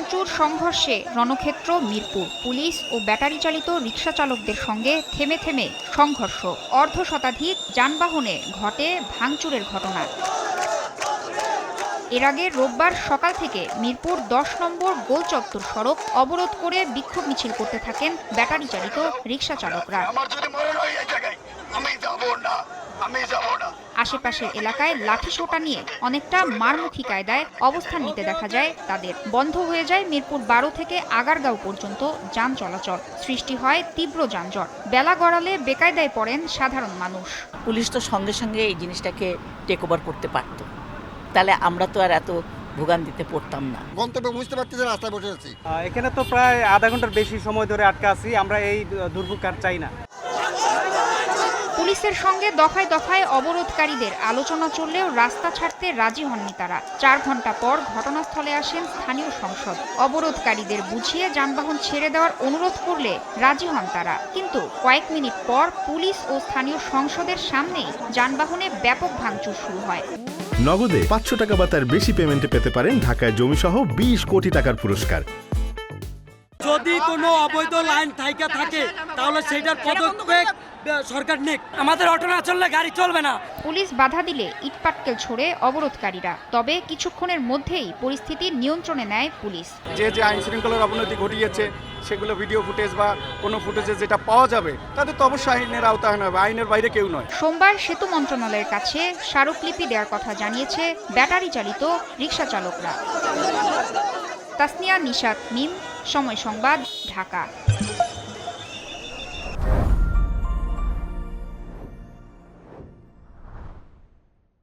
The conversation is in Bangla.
ভাঙচুর সংঘর্ষে রণক্ষেত্র মিরপুর। পুলিশ ও ব্যাটারি চালিত রিকশা চালকদের সঙ্গে থেমে থেমে সংঘর্ষ। অর্ধশতাধিক যানবাহনে ঘটে ভাঙচুরের ঘটনা। এর আগে রোববার সকাল থেকে মিরপুর 10 নম্বর গোল চত্বর সড়ক অবরোধ করে বিক্ষোভ মিছিল করতে থাকেন ব্যাটারি চালিত রিকশা চালকরা। আশেপাশের এলাকায় লাঠিসোঁটা নিয়ে অনেকটা মারমুখী কায়দায় অবস্থান নিতে দেখা যায় তাদের। বন্ধ হয়ে যায় মিরপুর 12 থেকে আগারগাঁও পর্যন্ত যান চলাচল। সৃষ্টি হয় তীব্র যানজট। বেলা গড়ালে বেকায়দায় পড়েন সাধারণ মানুষ। পুলিশ তো সঙ্গে সঙ্গে এই জিনিসটাকে টেক ওভার করতে পারত, তাহলে আমরা তো আর এত ভোগান্তিতে পড়তাম না। গন্তব্যে বুঝতে পারছি যে রাস্তায় বসে আছি। এখানে তো প্রায় আধা ঘন্টার বেশি সময় ধরে আটকা আছি। আমরা এই দুর্ভোগ আর চাই না। পুলিশের সঙ্গে দফায় দফায় অবরোধকারীদের আলোচনা চললেও রাস্তা ছাড়তে রাজি হননি তারা। 4 ঘন্টা পর ঘটনাস্থলে আসেন স্থানীয় সংসদ। অবরোধকারীদের বুঝিয়ে যানবাহন ছেড়ে দেওয়ার অনুরোধ করলে রাজি হন তারা। কিন্তু কয়েক মিনিট পর পুলিশ ও স্থানীয় সংসদের সামনেই যানবাহনে ব্যাপক ভাঙচুর শুরু হয়। নগদে 500 টাকা বা তার বেশি পেমেন্টে পেতে পারেন ঢাকায় জমিসহ 20 কোটি টাকার পুরস্কার। যদি কোনো অবৈধ লাইন থাইকা থাকে তাহলে সেটার পদক্ষেপ সরকার নিক। আমাদের অটো না চললে গাড়ি চলবে না। পুলিশ বাধা দিলে ইটপাটকেল ছোড়ে অবরোধকারীরা। তবে কিছুক্ষণের মধ্যেই পরিস্থিতি নিয়ন্ত্রণে নেয় পুলিশ। যে আইন শৃঙ্খলার অবনতি ঘটিয়েছে সেগুলো ভিডিও ফুটেজ বা কোনো ফুটেজে যেটা পাওয়া যাবে তাদের তো অবশ্যই আইনের আওতায় আনা হবে, আইনের বাইরে কেউ নয়। সোমবার সেতু মন্ত্রণালয়ের কাছে স্মারকলিপি দেওয়ার কথা জানিয়েছে ব্যাটারি চালিত রিকশা চালকরা। তাসনিয়া নিশাত মিম, সময় সংবাদ, ঢাকা।